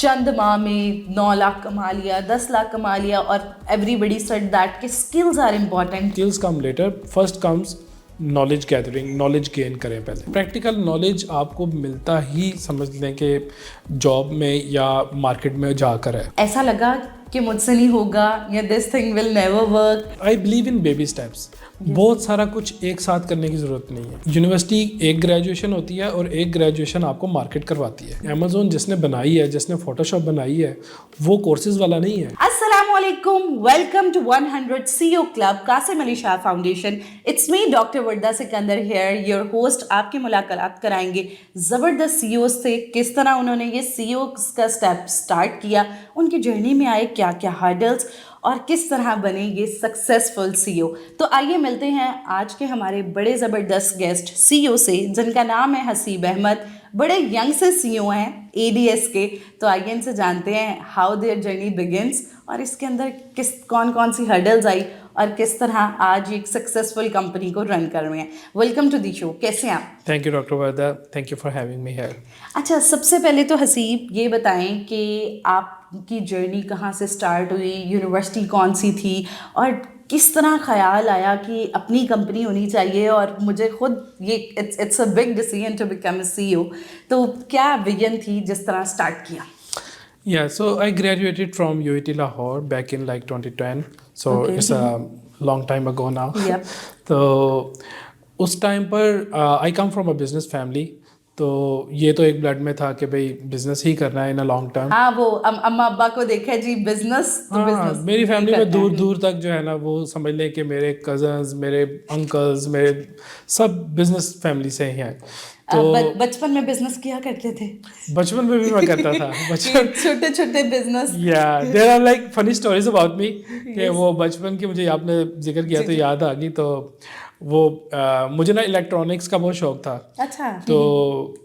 चंद माह में 9 लाख कमा लिया, 10 लाख कमा लिया, और एवरीबडी सेड दैट कि skills are important. Skills come later, first comes knowledge gathering, knowledge gain करें पहले। प्रैक्टिकल नॉलेज आपको मिलता ही समझ लें कि जॉब में या मार्केट में जाकर है। ऐसा लगा कि मुझसे नहीं होगा या this thing will never work. I believe in baby steps. बहुत सारा कुछ एक साथ करने की ज़रूरत नहीं है। यूनिवर्सिटी एक ग्रेजुएशन होती है और एक ग्रेजुएशन आपको मार्केट करवाती है। अमेज़ॉन जिसने बनाई है, जिसने फोटोशॉप बनाई है, वो कोर्सेज वाला नहीं है। अस्सलामुअलैकुम, welcome to 100 CEO club, Qasim Ali Shah foundation. It's me doctor Warda Sikandar here, your host. आपकी मुलाकात कराएंगे ज़बरदस्त CEO से, किस तरह उन्होंने ये CEO का स्टेप स्टार्ट किया, उनकी जर्नी में आए क्या क्या हर्डल्स, और किस तरह बने ये सक्सेसफुल CEO। तो आइए मिलते हैं आज के हमारे बड़े ज़बरदस्त गेस्ट CEO से, जिनका नाम है हसीब अहमद। बड़े यंग से CEO हैं ADS के। तो आइए इनसे जानते हैं हाउ देयर जर्नी बिगिंस, और इसके अंदर कौन कौन सी हर्डल्स आई और किस तरह आज एक सक्सेसफुल कंपनी को रन कर रहे हैं। वेलकम टू दी शो, कैसे हैं आप? Thank you doctor Warda, thank you for having me here. अच्छा, सबसे पहले तो हसीब ये बताएं कि आपकी जर्नी कहाँ से स्टार्ट हुई, यूनिवर्सिटी कौन सी थी, और किस तरह ख्याल आया कि अपनी कंपनी होनी चाहिए, और मुझे खुद ये it's a big decision to become a CEO। तो क्या विजन थी जिस तरह स्टार्ट किया? Yeah, so I graduated from UET Lahore back in like 2010. So Okay. it's a long time ago now. Yep. तो उस टाइम पर I come from a business family. तो ये तो एक ब्लड में था कि भाई बिजनेस ही करना है इन अ लॉन्ग टर्म। हाँ, वो अम्मा अब्बा को देखा जी, बिजनेस तो हाँ, बिजनेस मेरी फैमिली में दूर है। दूर तक जो है ना, वो समझ लें कि मेरे कजन्स, मेरे अंकल्स, मेरे सब बिजनेस फैमिली से ही हैं। तो बचपन में बिजनेस किया करते थे? बचपन में भी मैं करता था। बचपन छोटे छोटे बिजनेस। या there are like funny stories about me कि वो बचपन की, मुझे आपने जिक्र किया तो याद आ गई। तो वो मुझे ना इलेक्ट्रॉनिक्स का बहुत शौक था। अच्छा। तो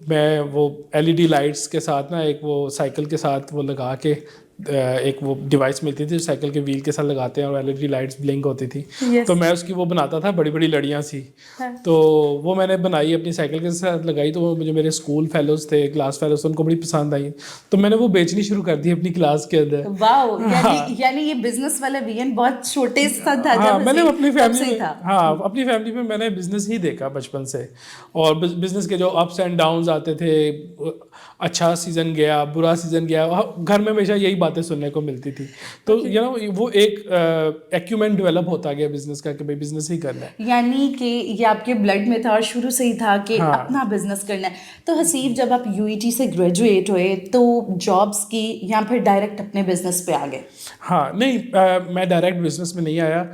मैं वो LED लाइट्स के साथ ना, एक वो साइकिल के साथ वो लगा के एक वो डिवाइस मिलती थी साइकिल के व्हील के साथ लगाते हैं और LED लाइट्स ब्लिंक होती थी। Yes. तो मैं उसकी वो बनाता था, बड़ी बड़ी लड़ियाँ सी। हाँ. तो वो मैंने बनाई, अपनी साइकिल के साथ लगाई। तो वो मुझे मेरे स्कूल फेलोज थे, क्लास फेलोज, उनको बड़ी पसंद आई। तो मैंने वो बेचनी शुरू कर दी अपनी क्लास के अंदर। वाओ, यानी ये बिजनेस वाला विजन बहुत छोटे सा था। हाँ, मैंने अपनी फैमिली में, था। हाँ, अपनी फैमिली में मैंने बिजनेस ही देखा बचपन से। और बिजनेस के जो अप्स एंड डाउन्स आते थे, अच्छा सीजन गया, बुरा सीजन गया, घर में हमेशा यही बातें सुनने को मिलती थी। तो यू नो वो एक एक्यूमेंट डेवलप होता गया बिजनेस का कि भाई बिजनेस ही करना है। यानी कि ये आपके ब्लड में था और शुरू से ही था कि हाँ. अपना बिजनेस करना है। तो हसीब, जब आप UET से ग्रेजुएट हुए तो जॉब्स की या फिर डायरेक्ट अपने बिजनेस पे आ गए? हाँ, नहीं, मैं डायरेक्ट बिजनेस में नहीं आया।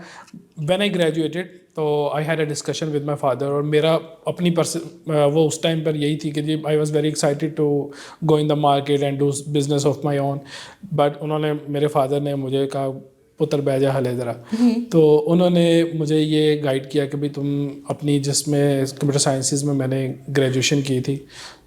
व्हेन आई ग्रेजुएटेड तो I had a discussion with my father, और मेरा अपनी वो उस टाइम पर यही थी कि जी I was very excited to go in the market and do business of my own. But उन्होंने, मेरे फादर ने मुझे कहा, पुत्र बैजा हले ज़रा। तो उन्होंने मुझे ये गाइड किया कि भाई तुम अपनी, जिसमें कंप्यूटर साइंसेज में मैंने ग्रेजुएशन की थी,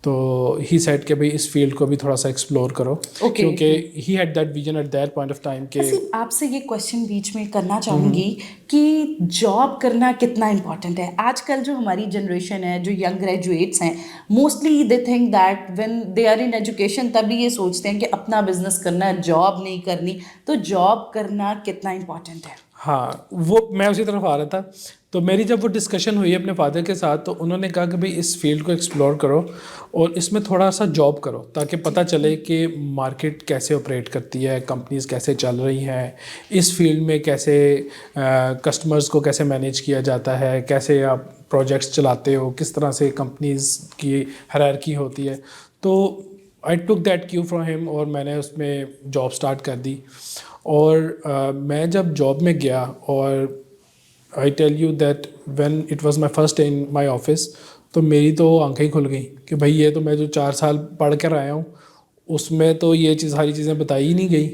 तो ही सेड कि भाई इस फील्ड को भी थोड़ा सा एक्सप्लोर करो। क्योंकि he had that vision at that point of time के। आपसे ये क्वेश्चन बीच में करना चाहूँगी कि जॉब करना कितना इम्पॉर्टेंट है। आजकल जो हमारी जनरेशन है, जो यंग ग्रेजुएट्स हैं, mostly they think that when they are in education तभी ये सोचते हैं कि अपना बिजनेस करना है, जॉब नहीं करनी। तो जॉब करना कितना इम्पॉर्टेंट है? हाँ, वो मैं उसी तरफ आ रहा था। तो मेरी जब वो डिस्कशन हुई अपने फादर के साथ, तो उन्होंने कहा कि भाई इस फील्ड को एक्सप्लोर करो और इसमें थोड़ा सा जॉब करो, ताकि पता चले कि मार्केट कैसे ऑपरेट करती है, कंपनीज कैसे चल रही हैं, इस फील्ड में कैसे कस्टमर्स को कैसे मैनेज किया जाता है, कैसे आप प्रोजेक्ट्स चलाते हो, किस तरह से कंपनीज की हायरार्की होती है। तो I took that cue from him और मैंने उसमें जॉब स्टार्ट कर दी। और मैं जब जॉब में गया, और I tell you that when it was my first day in my office, तो मेरी तो आंखें खुल गई कि भाई ये तो मैं जो 4 साल पढ़ कर आया हूँ, उसमें तो ये सारी चीज़ें बताई ही नहीं गई।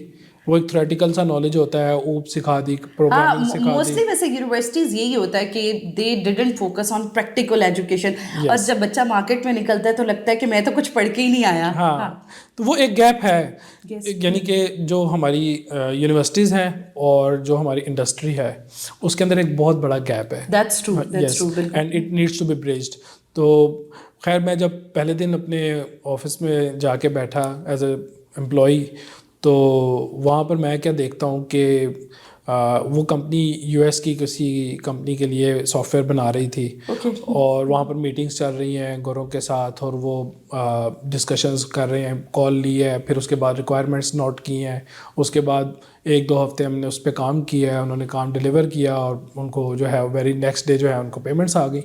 वो एक थ्योरेटिकल सा नॉलेज होता है, ऊप सिखा दी, प्रोग्रामिंग सिखा दी। मोस्टली वैसे यूनिवर्सिटीज यही होता है कि they didn't focus on practical education. और जब बच्चा मार्केट में निकलता है तो लगता है कि मैं तो कुछ पढ़ के ही नहीं आया। हाँ, तो वो एक गैप है। यानी कि जो हमारी यूनिवर्सिटीज़ हैं और जो हमारी इंडस्ट्री है, उसके अंदर एक बहुत बड़ा गैप है। That's true, that's true, and it needs to be bridged. तो खैर, मैं जब पहले दिन अपने ऑफिस में जाके बैठा एज ए एम्प्लॉई, तो वहाँ पर मैं क्या देखता हूँ कि वो कंपनी यूएस की किसी कंपनी के लिए सॉफ्टवेयर बना रही थी और वहाँ पर मीटिंग्स चल रही हैं गोरों के साथ और वो डिस्कशंस कर रहे हैं, कॉल ली है, फिर उसके बाद रिक्वायरमेंट्स नोट की हैं, उसके बाद 1-2 हफ्ते हमने उस पर काम किया है, उन्होंने काम डिलीवर किया और उनको जो है वेरी नेक्स्ट डे जो है उनको पेमेंट्स आ गई।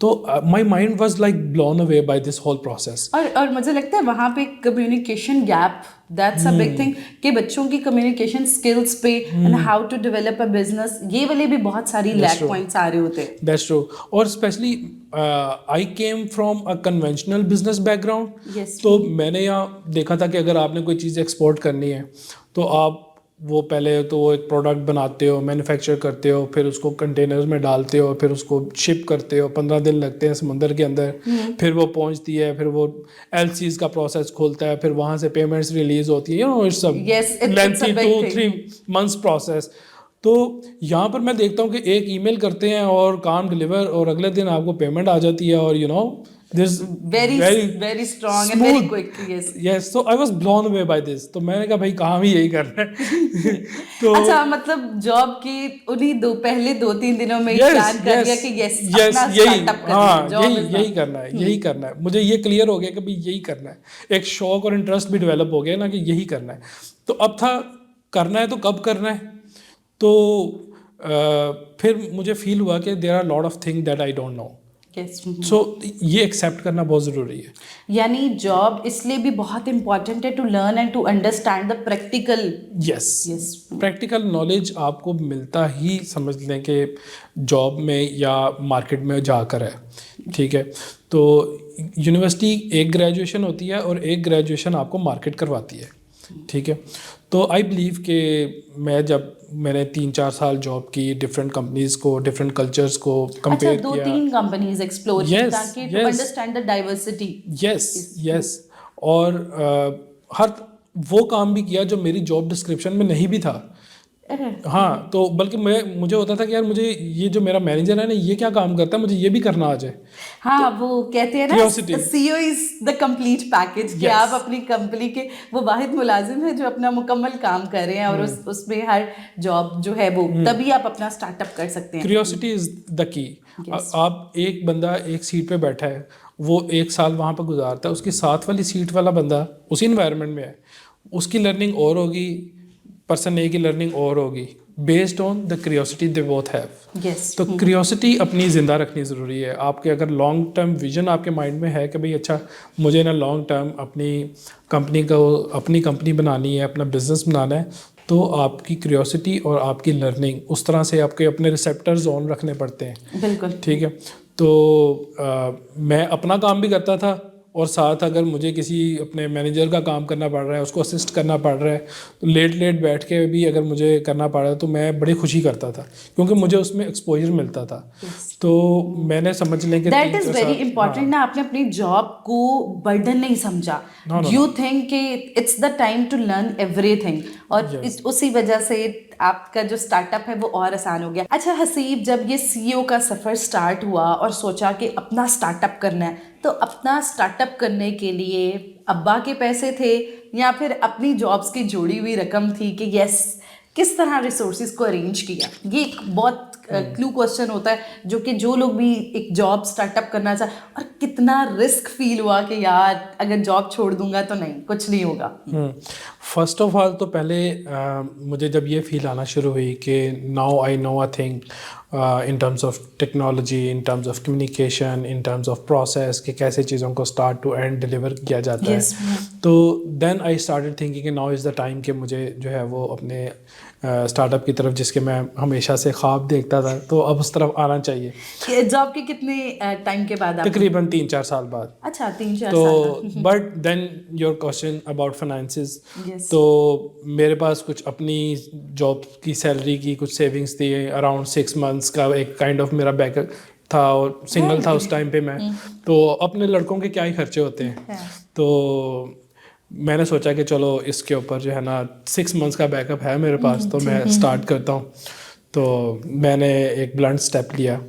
तो my mind was like blown away by this whole process. और मुझे लगता है वहाँ पे communication gap, that's a big thing, कि बच्चों की कम्युनिकेशन स्किल्स पे and how to develop a business, ये वाले भी बहुत सारी लैक पॉइंट्स आ रहे होते हैं। That's true. और specially I came from a conventional business background, तो मैंने यहाँ देखा था कि अगर आपने कोई चीज़ एक्सपोर्ट करनी है तो आप वो पहले तो वो एक प्रोडक्ट बनाते हो, मैन्युफैक्चर करते हो, फिर उसको कंटेनर्स में डालते हो, फिर उसको शिप करते हो, 15 दिन लगते हैं समुंदर के अंदर, फिर वो पहुंचती है, फिर वो एलसीज का प्रोसेस खोलता है, फिर वहाँ से पेमेंट्स रिलीज होती है, you know it's lengthy 2-3 months process. तो यहाँ पर मैं देखता हूँ कि एक ईमेल करते हैं और काम डिलीवर, और अगले दिन आपको पेमेंट आ जाती है, और you know this very strong and very quick, yes. So I was blown away by this. तो मैंने कहा भाई काम ही यही करना है। तो अच्छा, मतलब जॉब की उन्हीं पहले 2-3 दिनों में प्लान कर लिया कि यस अपना स्टार्टअप करना है, यही करना है, यही करना है, मुझे ये क्लियर हो गया कि भाई यही करना है, एक शौक और इंटरेस्ट भी डेवलप हो गया ना कि यही करना है। तो अब था करना है तो कब करना है, तो फिर मुझे फील हुआ कि there are lot of thing that I don't know. So ये एक्सेप्ट करना बहुत ज़रूरी है। यानी जॉब इसलिए भी बहुत इंपॉर्टेंट है to learn and to understand the practical. Yes, practical knowledge आपको मिलता ही समझ लें कि जॉब में या मार्केट में जाकर है, ठीक है। तो यूनिवर्सिटी एक ग्रेजुएशन होती है और एक ग्रेजुएशन आपको मार्केट करवाती है, ठीक है। तो आई बिलीव कि मैंने 3-4 साल जॉब की, डिफरेंट कंपनीज को, डिफरेंट कल्चर्स को कंपेयर किया। 2-3 कंपनीज एक्सप्लोर की ताकि to understand the diversity. Yes और हर वो काम भी किया जो मेरी जॉब डिस्क्रिप्शन में नहीं भी था। हाँ, तो बल्कि मुझे होता था कि यार मुझे ये जो मेरा मैनेजर है ना ये क्या काम करता है, मुझे ये भी करना आ जाए। हाँ, वो कहते हैं ना CEO is the complete package, कि आप अपनी कंपनी के वो वाहिद मुलाजिम है जो अपना मुकम्मल काम कर रहे हैं, और उसमें हर जॉब जो है वो तभी आप अपना स्टार्टअप कर सकते हैं। Curiosity is the key. आप एक बंदा एक सीट पे बैठा है, वो 1 साल वहाँ पर गुजारता है, उसकी साथ वाली सीट वाला बंदा उसी इन्वायरमेंट में है, उसकी लर्निंग और होगी, पर्सन ए की लर्निंग और होगी, based on the curiosity they both have. तो क्यूरियोसिटी अपनी ज़िंदा रखनी ज़रूरी है। आपके अगर लॉन्ग टर्म विजन आपके माइंड में है कि भाई अच्छा मुझे ना लॉन्ग टर्म अपनी कंपनी बनानी है, अपना बिजनेस बनाना है, तो आपकी क्यूरियोसिटी और आपकी लर्निंग उस तरह से आपके अपने रिसेप्टर्स ऑन रखने पड़ते हैं। बिल्कुल, ठीक है। तो मैं अपना काम भी करता था, और साथ अगर मुझे किसी अपने मैनेजर का काम करना पड़ रहा है, उसको असिस्ट करना पड़ रहा है, तो लेट बैठ के भी अगर मुझे करना पड़ रहा है तो मैं बड़ी खुशी करता था, क्योंकि मुझे उसमें एक्सपोजर मिलता था। तो मैंने समझ लें कि दैट इज़ वेरी इंपॉर्टेंट ना, आपने अपनी जॉब को बर्डन नहीं समझा। यू थिंक कि it's the time to learn everything, और उसी वजह से आपका जो स्टार्टअप है वो और आसान हो गया। अच्छा हसीब, जब ये CEO का सफ़र स्टार्ट हुआ और सोचा कि अपना स्टार्टअप करना है, तो अपना स्टार्टअप करने के लिए अब्बा के पैसे थे या फिर अपनी जॉब्स की जोड़ी हुई रकम थी कि यस, किस तरह रिसोर्सेज को अरेंज किया? ये एक बहुत क्लू क्वेश्चन होता है जो कि जो लोग भी एक जॉब स्टार्टअप करना चाहे, और कितना रिस्क फील हुआ कि यार अगर जॉब छोड़ दूंगा तो नहीं, कुछ नहीं होगा। फर्स्ट ऑफ ऑल तो पहले मुझे जब ये फील आना शुरू हुई कि now I know a thing in terms of technology, in terms of communication, in terms of process, कि कैसे चीज़ों को start to end deliver किया जाता है, तो then I started thinking कि now is the time कि मुझे जो है वो अपने स्टार्टअप की तरफ, जिसके मैं हमेशा से ख्वाब देखता था, तो अब उस तरफ आना चाहिए। जॉब के कितने टाइम के बाद? तकरीबन 3-4 साल बाद। अच्छा, 3-4 तो साल। But then your question about finances, तो मेरे पास कुछ अपनी जॉब की सैलरी की कुछ सेविंग्स थी, अराउंड 6 months का एक काइंड ऑफ मेरा बैकअप था, और सिंगल था उस टाइम पे मैं, तो अपने लड़कों के क्या ही खर्चे होते हैं, तो मैंने सोचा कि चलो इसके ऊपर जो है ना 6 months का बैकअप है मेरे पास, तो मैं स्टार्ट करता हूँ। तो मैंने एक ब्लंट स्टेप लिया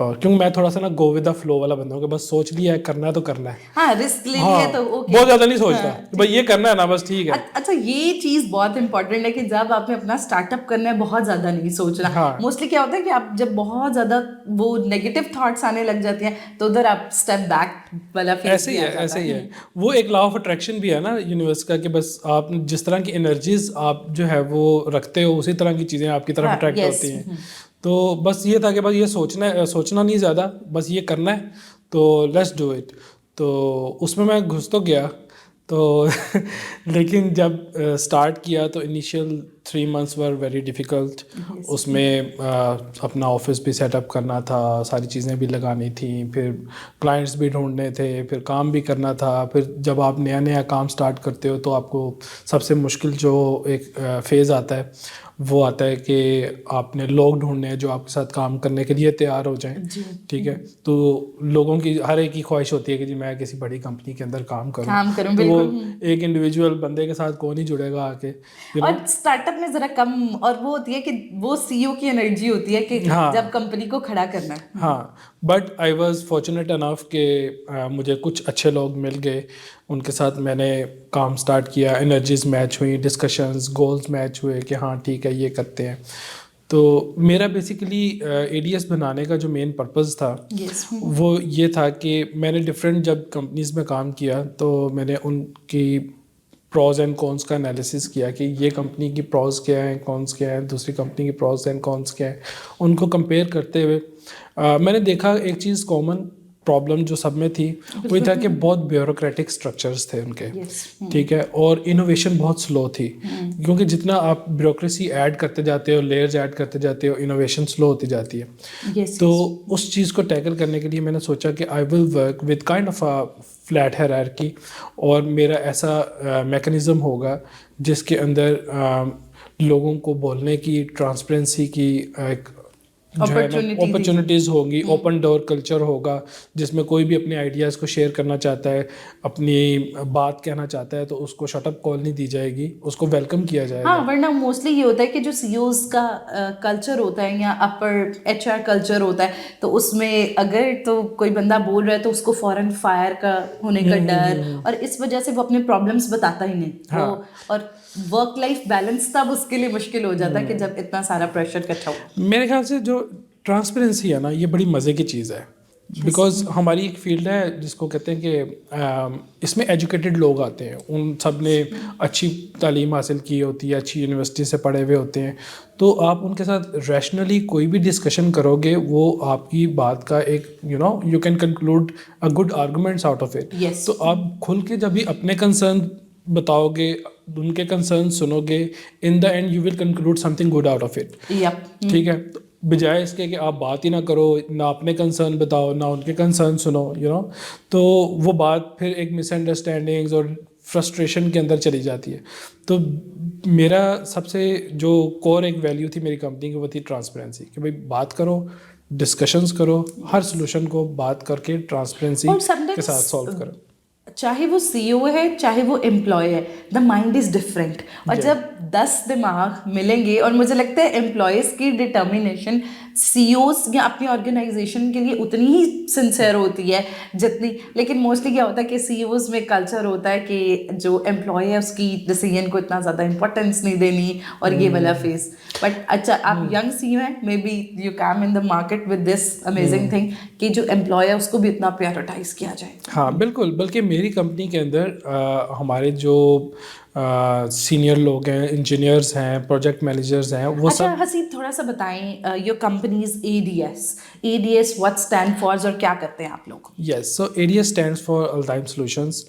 और क्योंकि मैं थोड़ा सा ना गो विद द फ्लो वाला बंदा हूँ कि बस सोच लिया है करना है तो करना है। हाँ, रिस्क ले हाँ, लिया तो ओके। बहुत ज़्यादा नहीं सोचता कि भाई ये करना है ना, बस ठीक है। अच्छा, ये चीज बहुत इंपॉर्टेंट है कि जब आपने अपना स्टार्टअप करना है बहुत ज्यादा नहीं सोचना। हाँ। मोस्टली क्या होता है कि आप जब बहुत ज्यादा वो नेगेटिव थॉट्स आने लग जाती हैं तो उधर आप स्टेप बैक वाला फेज ऐसे भी ही आ है, जाता ऐसे ही है। है। वो एक लॉ ऑफ अट्रैक्शन भी है ना यूनिवर्स का, कि बस आप जिस तरह की एनर्जीज आप जो है वो रखते हो उसी तरह की चीज़ें आपकी तरफ हाँ, अट्रैक्ट यस। होती हैं। तो बस ये था कि बस ये सोचना नहीं ज़्यादा, बस ये करना है, तो लेट्स डू इट। तो उसमें मैं घुस तो गया तो लेकिन जब स्टार्ट किया तो initial 3 months were very difficult. उसमें अपना ऑफिस भी सेटअप करना था, सारी चीज़ें भी लगानी थी, फिर क्लाइंट्स भी ढूंढने थे, फिर काम भी करना था। फिर जब आप नया नया काम स्टार्ट करते हो तो आपको सबसे मुश्किल जो एक फ़ेज़ आता है वो आता है कि आपने लोग ढूंढने हैं जो आपके साथ काम करने के लिए तैयार हो जाएं। जी। ठीक है, तो लोगों की हर एक की ख्वाहिश होती है कि जी मैं किसी बड़ी कंपनी के अंदर काम करूं। काम करूं, तो वो बिल्कुल। एक इंडिविजुअल बंदे के साथ कौन ही जुड़ेगा आके, और स्टार्टअप में जरा कम, और वो होती है कि वो सीईओ की एनर्जी होती है कि हाँ जब कंपनी को खड़ा करना है। हाँ। But I was fortunate enough कि मुझे कुछ अच्छे लोग मिल गए, उनके साथ मैंने काम स्टार्ट किया, एनर्जीज मैच हुई, डिस्कशंस, गोल्स मैच हुए कि हाँ ठीक है ये करते हैं। तो मेरा बेसिकली एडीएस बनाने का जो मेन पर्पस था यस। वो ये था कि मैंने डिफरेंट जब कंपनीज में काम किया तो मैंने उनकी प्रॉज एंड कॉन्स का एनालिसिस किया कि ये कंपनी की प्रॉज क्या है, कॉन्स क्या है, दूसरी कंपनी की प्रॉज एंड कॉन्स क्या है। उनको कंपेयर करते हुए मैंने देखा एक चीज़ कॉमन प्रॉब्लम जो सब में थी वो ये था कि बहुत ब्यूरोक्रेटिक स्ट्रक्चर्स थे उनके। यस। ठीक है, और इनोवेशन बहुत स्लो थी, क्योंकि जितना आप ब्यूरोक्रेसी ऐड करते जाते हो, लेयर्स ऐड करते जाते हो, इनोवेशन स्लो होती जाती है। यस। तो उस चीज़ को टैकल करने के लिए मैंने सोचा कि I will work with kind of a flat hierarchy, और मेरा ऐसा मैकेनिज़्म होगा जिसके अंदर लोगों को बोलने की, ट्रांसपेरेंसी की एक जो है ना अपॉर्चुनिटीज़ होंगी, ओपन डोर कल्चर होगा जिसमें कोई भी अपने आइडियाज़ को शेयर करना चाहता है, अपनी बात कहना चाहता है तो उसको शटअप कॉल नहीं दी जाएगी, उसको वेलकम किया जाएगा। हाँ, वरना मोस्टली ये होता है कि जो सीईओज का कल्चर होता है या अपर एचआर कल्चर होता है तो उसमें अगर तो कोई बंदा बोल रहा है तो उसको फौरन फायर का होने का डर, और इस वजह से वो अपने प्रॉब्लम्स बताता ही नहीं। हाँ। वो और वर्क लाइफ बैलेंस तब उसके लिए मुश्किल हो जाता है कि जब इतना सारा प्रेशर इकट्ठा हो। मेरे ख्याल से जो ट्रांसपेरेंसी है ना ये बड़ी मज़े की चीज़ है, बिकॉज हमारी एक फील्ड है जिसको कहते हैं कि इसमें एजुकेटेड लोग आते हैं, उन सब ने अच्छी तालीम हासिल की होती है, अच्छी यूनिवर्सिटी से पढ़े हुए होते हैं, तो आप उनके साथ रैशनली कोई भी डिस्कशन करोगे वो आपकी बात का एक you can conclude a good arguments out of it. Yes. तो आप खुल के जब भी अपने कंसर्न बताओगे, उनके कंसर्न सुनोगे, in the end you will conclude something good out of it. Yup. ठीक है, तो बजाय इसके कि आप बात ही ना करो, ना अपने कंसर्न बताओ, ना उनके कंसर्न सुनो, तो वो बात फिर एक मिसअंडरस्टैंडिंग्स और फ्रस्ट्रेशन के अंदर चली जाती है। तो मेरा सबसे जो कोर एक वैल्यू थी मेरी कंपनी की वो थी ट्रांसपेरेंसी, कि भाई बात करो, डिस्कशंस करो, हर सोल्यूशन को बात करके ट्रांसपेरेंसी और के साथ सॉल्व करो। चाहे वो सीईओ है चाहे वो एम्प्लॉय है, द माइंड इज डिफरेंट। और जब 10 दिमाग मिलेंगे, और मुझे लगता है एम्प्लॉयज़ की डिटर्मिनेशन सीईओज या अपनी ऑर्गेनाइजेशन के लिए उतनी ही सिंसियर होती है जितनी, लेकिन मोस्टली क्या होता है कि सीईओज में कल्चर होता है कि जो एम्प्लॉय है उसकी डिसीजन को इतना ज़्यादा इंपॉर्टेंस नहीं देनी, और ये वाला फेस। बट अच्छा, आप यंग सीईओ हैं, may be you come in the market with this amazing thing कि जो एम्प्लॉय है उसको भी इतना प्रायोरिटाइज किया जाए। हाँ बिल्कुल, बल्कि मेरी कंपनी के अंदर हमारे जो सीनियर लोग हैं, इंजीनियर्स हैं, प्रोजेक्ट मैनेजर्स हैं, वो अच्छा सब। हसीब, थोड़ा सा बताएं your companies ADS what stand for और क्या करते हैं आप लोग? Yes, so ADS stands for Alzheimer Solutions,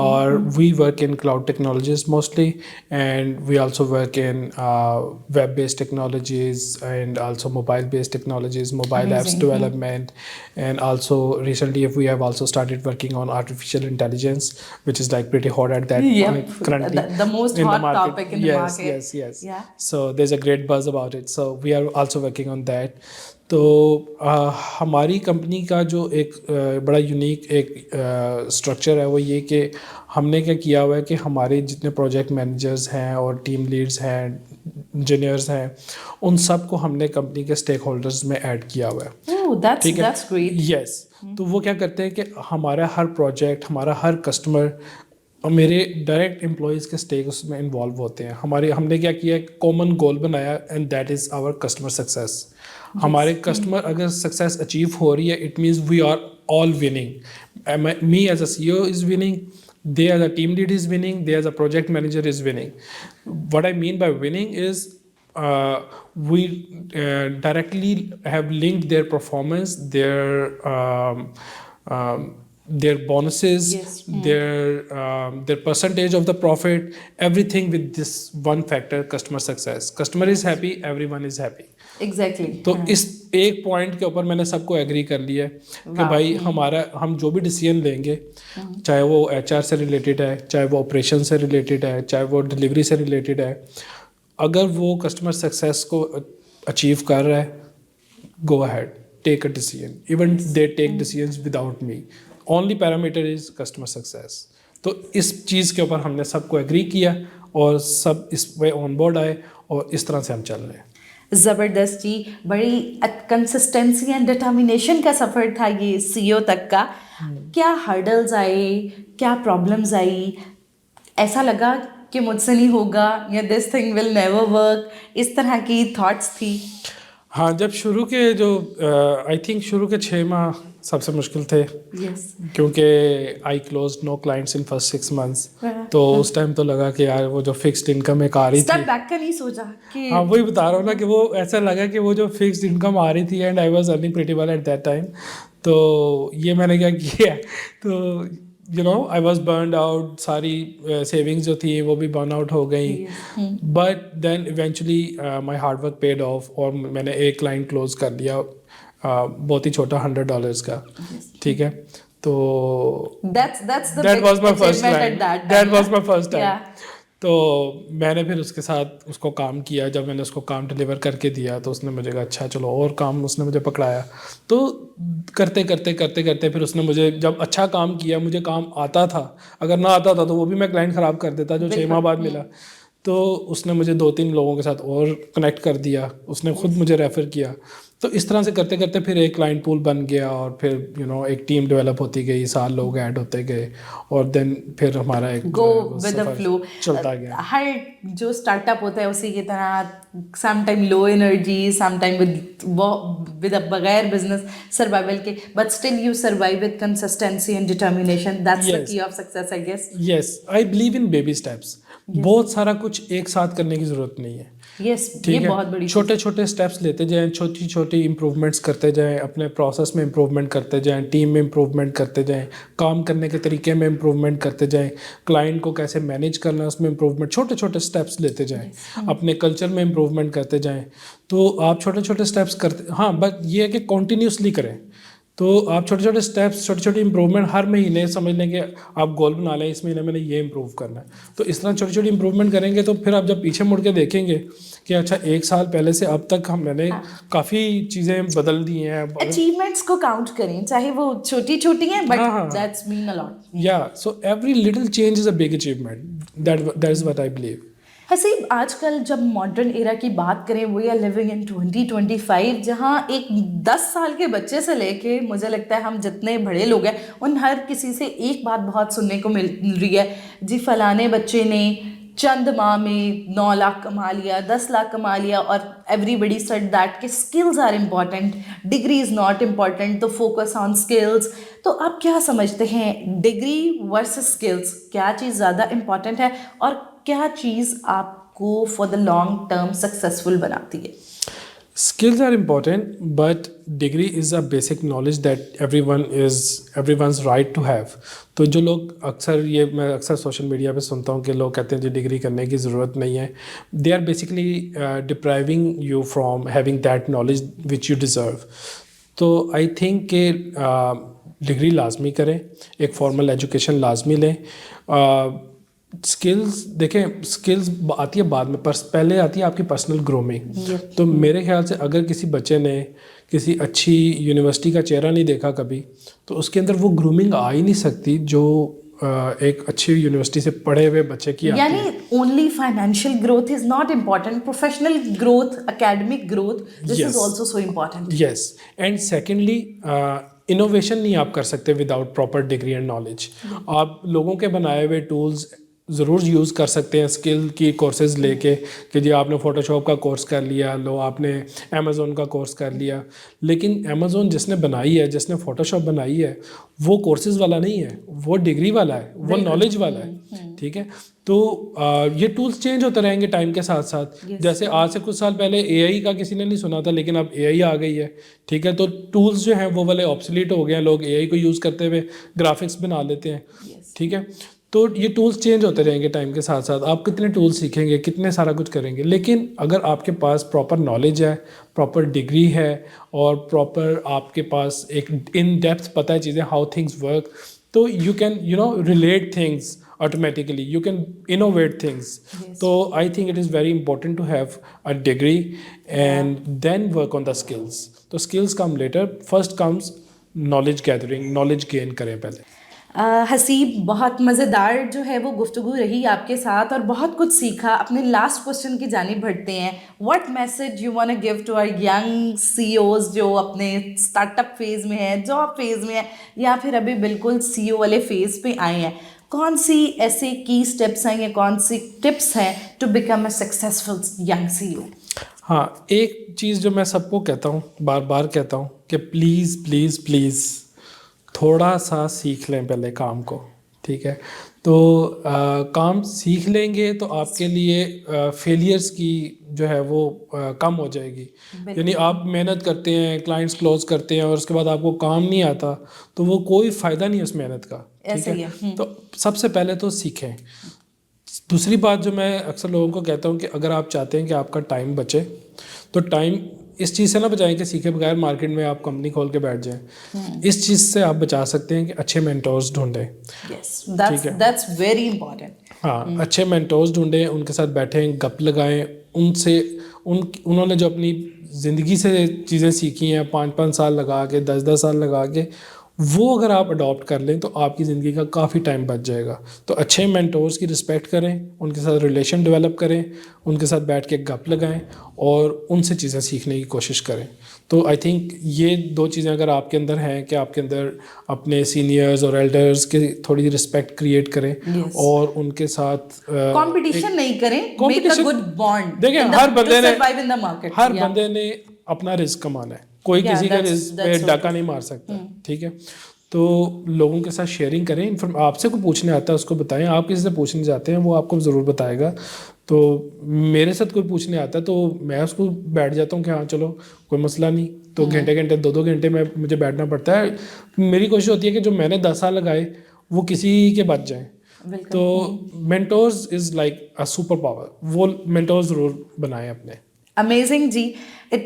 or we work in cloud technologies mostly, and we also work in web-based technologies and also mobile-based technologies, mobile apps Amazing. development, and also recently we have also started working on artificial intelligence, which is like pretty hot at that Yep. currently The most in the hot market. topic in the Yes, market. yes, yes. Yeah. So there's a great buzz about it. So we are also working on that. तो हमारी company का जो एक बड़ा unique एक structure है वो ये कि हमने क्या किया हुआ है कि हमारे जितने प्रोजेक्ट मैनेजर्स हैं और टीम लीड्स हैं इंजीनियर्स हैं, उन सब को हमने कंपनी के स्टेक होल्डर्स में ऐड किया हुआ है। ठीक है, that's great. यस। तो वो क्या करते हैं कि हमारा हर प्रोजेक्ट, हमारा हर कस्टमर, मेरे डायरेक्ट एम्प्लॉयज़ के स्टेक उसमें इन्वॉल्व होते हैं। हमने क्या किया, कॉमन गोल बनाया, and that is our customer success. हमारे कस्टमर अगर सक्सेस अचीव हो रही है, it means we are all winning. Me as a CEO is winning, they as a team lead is winning, they as a project manager is winning. What I mean by winning is we directly have linked their performance, their bonuses, Yes. their percentage of the profit, everything with this one factor, customer success. Customer is happy, everyone is happy. Exactly. तो इस एक point के ऊपर मैंने सबको agree कर लिया है कि भाई हम जो भी डिसीजन लेंगे, चाहे वो HR से रिलेटेड है, चाहे वो ऑपरेशन से रिलेटेड है, चाहे वो डिलीवरी से रिलेटेड है, अगर वो कस्टमर सक्सेस को अचीव कर रहा है, go ahead, take a decision. Even they take decisions without me, only parameter is customer success. तो इस चीज़ के ऊपर हमने सबको एग्री किया और सब इस पे ऑन बोर्ड आए और इस तरह से हम चल रहे हैं। ज़बरदस्त जी, बड़ी कंसिस्टेंसी एंड डिटर्मिनेशन का सफ़र था ये CEO तक का। क्या हर्डल्स आए, क्या प्रॉब्लम्स आई, ऐसा लगा कि मुझसे नहीं होगा या this thing will never work, इस तरह की थॉट्स थी? हाँ, जब शुरू के आई थिंक शुरू के 6 माह सबसे मुश्किल थे, Yes. क्योंकि आई close know clients in first 6 months. तो उस टाइम तो लगा कि यार वो जो फिक्स्ड इनकम एक आ रही स्टेप थी, बैक का नहीं सोचा कि हाँ वही बता रहा हूँ ना कि वो ऐसा लगा कि वो जो फिक्स्ड इनकम आ रही थी, and I was earning pretty well at that time. तो ये मैंने क्या किया, तो आई वाज बर्नड आउट, सारी सेविंग्स जो थी वो भी बर्न आउट हो गई। But then eventually my hard work paid off, और मैंने एक क्लाइंट क्लोज कर दिया, बहुत ही छोटा $100 का। ठीक है, तो that's the that big was my first achievement client. at that time. That was my first time. Yeah. तो मैंने फिर उसके साथ उसको काम किया। जब मैंने उसको काम डिलीवर करके दिया तो उसने मुझे कहा अच्छा चलो और काम, उसने मुझे पकड़ाया। तो करते करते करते करते फिर उसने मुझे, जब अच्छा काम किया, मुझे काम आता था, अगर ना आता था तो वो भी मैं क्लाइंट ख़राब कर देता जो 6 माह बाद मिला। तो उसने मुझे 2-3 लोगों के साथ और कनेक्ट कर दिया, उसने खुद मुझे रेफ़र किया। तो इस तरह से करते करते फिर एक क्लाइंट पूल बन गया, और फिर एक टीम डेवलप होती गई, 7 लोग ऐड होते गए, और देन फिर हमारा एक गो विद द फ्लो चलता गया। हर जो स्टार्टअप होता है उसी की तरह, some time low energy, some time with बगैर बिजनेस सर्वाइवल के, but still you survive with consistency and determination. That's the key of success, I guess. Yes, I believe in baby steps. बहुत सारा कुछ एक साथ करने की ज़रूरत नहीं है। यस, ये बहुत बड़ी छोटे छोटे स्टेप्स लेते जाएं, छोटी छोटी इंप्रूवमेंट्स करते जाएं, अपने प्रोसेस में इंप्रूवमेंट करते जाएं, टीम में इंप्रूवमेंट करते जाएं, काम करने के तरीके में इंप्रूवमेंट करते जाएं, क्लाइंट को कैसे मैनेज करना है उसमें इंप्रूवमेंट, छोटे छोटे स्टेप्स लेते जाएं, अपने कल्चर में इंप्रूवमेंट करते जाएं। तो आप छोटे छोटे स्टेप्स करते, हाँ, बट ये है कि कॉन्टीन्यूसली करें। तो आप छोटे छोटे स्टेप्स, छोटे छोटे इंप्रूवमेंट हर महीने समझ लें कि आप गोल बना लें, इस महीने मैंने ये इंप्रूव करना है। तो इस तरह छोटी छोटी इंप्रूवमेंट करेंगे तो फिर आप जब पीछे मुड़ के देखेंगे कि अच्छा 1 साल पहले से अब तक मैंने काफ़ी चीज़ें बदल दी हैं। अचीवमेंट्स को काउंट करें, चाहे वो छोटी छोटी हैं, but that's mean a lot. या so every little change is a big achievement, that is what I believe. Haseeb, आजकल जब मॉडर्न एरा की बात करें, वी आर लिविंग इन 2025, जहाँ एक 10 साल के बच्चे से लेके मुझे लगता है हम जितने बड़े लोग हैं उन हर किसी से एक बात बहुत सुनने को मिल रही है, जी फलाने बच्चे ने चंद माह में 9 लाख कमा लिया, 10 लाख कमा लिया, और एवरीबडी सेड दैट कि skills are important, degree is not important, तो फोकस ऑन स्किल्स। तो आप क्या समझते हैं, डिग्री वर्सेस स्किल्स, क्या चीज़ ज़्यादा इम्पॉर्टेंट है और क्या चीज़ आपको for the long term successful बनाती है? Skills are important, but degree is a basic knowledge that everyone's right to have. तो जो लोग मैं अक्सर सोशल मीडिया पे सुनता हूँ कि लोग कहते हैं जी डिग्री करने की ज़रूरत नहीं है, they are basically depriving you from having that knowledge which you deserve. तो आई थिंक कि डिग्री लाजमी करें, एक फॉर्मल एजुकेशन लाजमी लें। स्किल्स देखें, स्किल्स आती है बाद में, पहले आती है आपकी पर्सनल ग्रूमिंग। तो मेरे ख्याल से अगर किसी बच्चे ने किसी अच्छी यूनिवर्सिटी का चेहरा नहीं देखा कभी, तो उसके अंदर वो ग्रूमिंग आ ही नहीं सकती जो एक अच्छी यूनिवर्सिटी से पढ़े हुए बच्चे की आती है। यानी only financial growth is not important, professional growth, academic growth, this is Yes. Also so important. Yes, and secondly innovation नहीं आप कर सकते without proper degree and knowledge. आप लोगों के बनाए हुए टूल्स ज़रूर यूज़ कर सकते हैं स्किल की कोर्सेज लेके, कि जी आपने फ़ोटोशॉप का कोर्स कर लिया, लो आपने अमेज़ोन का कोर्स कर लिया, लेकिन अमेज़ोन जिसने बनाई है, जिसने फ़ोटोशॉप बनाई है, वो कोर्सेज वाला नहीं है, वो डिग्री वाला है, वो नॉलेज वाला है। ठीक है, तो ये टूल्स चेंज होते रहेंगे टाइम के साथ साथ। जैसे आज से कुछ साल पहले एआई का किसी ने नहीं सुना था, लेकिन अब एआई आ गई है। ठीक है, तो टूल्स जो हैं वो वाले ऑब्सोलीट हो गए हैं, लोग एआई को यूज़ करते हुए ग्राफिक्स बना लेते हैं। ठीक है, तो ये टूल्स चेंज होते रहेंगे टाइम के साथ साथ। आप कितने टूल्स सीखेंगे, कितने सारा कुछ करेंगे, लेकिन अगर आपके पास प्रॉपर नॉलेज है, प्रॉपर डिग्री है, और प्रॉपर आपके पास एक इन डेप्थ पता है चीज़ें, हाउ थिंग्स वर्क, तो you can relate things automatically, you can innovate things. So I think it is very important to have a degree and then work on the skills. So skills come later, first comes knowledge gathering, knowledge gain करें पहले। हसीब, बहुत मज़ेदार जो है वो गुफ्तगू रही आपके साथ और बहुत कुछ सीखा। अपने लास्ट क्वेश्चन की जानिब बढ़ते हैं। What message you want to give to our young CEOs जो अपने स्टार्टअप फेज़ में है, जॉब फेज़ में है, या फिर अभी बिल्कुल सीईओ वाले फेज़ पे आए हैं? कौन सी ऐसे की स्टेप्स हैं या कौन सी टिप्स हैं to become a successful young CEO? हाँ, एक चीज़ जो मैं सबको कहता हूँ, बार बार कहता हूँ, कि प्लीज़ प्लीज़ प्लीज़ थोड़ा सा सीख लें पहले काम को। ठीक है, तो काम सीख लेंगे तो आपके लिए फेलियर्स की जो है वो कम हो जाएगी। यानी आप मेहनत करते हैं, क्लाइंट्स क्लोज करते हैं, और उसके बाद आपको काम नहीं आता, तो वो कोई फ़ायदा नहीं है उस मेहनत का। ठीक है, तो सबसे पहले तो सीखें। दूसरी बात जो मैं अक्सर लोगों को कहता हूँ कि अगर आप चाहते हैं कि आपका टाइम बचे, तो टाइम इस चीज़ से ना बचाएं कि सीखे बगैर मार्केट में आप कंपनी खोल के बैठ जाएं। इस चीज़ से आप बचा सकते हैं कि अच्छे मेंटोर्स ढूंढें। that's very important. हाँ, अच्छे मेंटोर्स ढूंढें, उनके साथ बैठें, गप लगाएं उनसे। उन्होंने जो अपनी ज़िंदगी से चीज़ें सीखी हैं 5-5 साल लगा के, 10-10 साल लगा के, वो अगर आप अडॉप्ट कर लें तो आपकी ज़िंदगी का काफ़ी टाइम बच जाएगा। तो अच्छे मेंटोर्स की रिस्पेक्ट करें, उनके साथ रिलेशन डेवलप करें, उनके साथ बैठ के गप लगाएं और उनसे चीज़ें सीखने की कोशिश करें। तो आई थिंक ये 2 चीज़ें अगर आपके अंदर हैं कि आपके अंदर अपने सीनियर्स और एल्डर्स की थोड़ी रिस्पेक्ट क्रिएट करें, और उनके साथ कंपटीशन नहीं करें, मेक अ गुड बॉन्ड। देखिए, हर बंदे ने अपना रिस्क कमाना है, कोई किसी का रिस्क पे डाका नहीं मार सकता। ठीक है, तो लोगों के साथ शेयरिंग करें। आपसे कोई पूछने आता है उसको बताएं, आप किसी से पूछने जाते हैं वो आपको ज़रूर बताएगा। तो मेरे साथ कोई पूछने आता है तो मैं उसको बैठ जाता हूँ कि हाँ चलो कोई मसला नहीं, तो घंटे 2-2 घंटे में मुझे बैठना पड़ता है। मेरी कोशिश होती है कि जो मैंने 10 साल लगाए वो किसी के बच जाएं। तो mentors is like a super power, वो मेंटोर्स ज़रूर बनाएं अपने। अमेजिंग जी,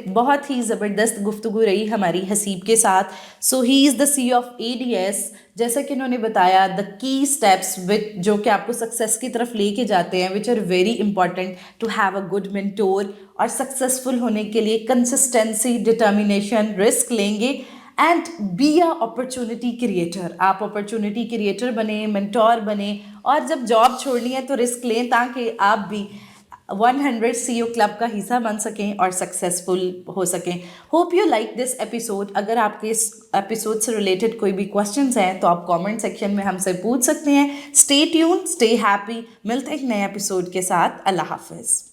बहुत ही ज़बरदस्त गुफ्तगू रही हमारी हसीब के साथ। So he is the CEO of ADS। जैसा कि इन्होंने बताया, द की स्टेप्स विच जो कि आपको सक्सेस की तरफ लेके जाते हैं, which are very important to have a good mentor. और सक्सेसफुल होने के लिए कंसिस्टेंसी, डिटर्मिनेशन, रिस्क लेंगे and be a opportunity creator. आप अपॉर्चुनिटी क्रिएटर बने, मेंटोर बने, और जब जॉब छोड़नी है तो रिस्क लें ताकि आप भी 100 CEO क्लब का हिस्सा बन सकें और सक्सेसफुल हो सकें। Hope you like this episode. अगर आपके इस एपिसोड से रिलेटेड कोई भी क्वेश्चंस हैं तो आप कमेंट सेक्शन में हमसे पूछ सकते हैं। Stay tune, stay happy. मिलते हैं एक नए एपिसोड के साथ। अल्लाह हाफिज़।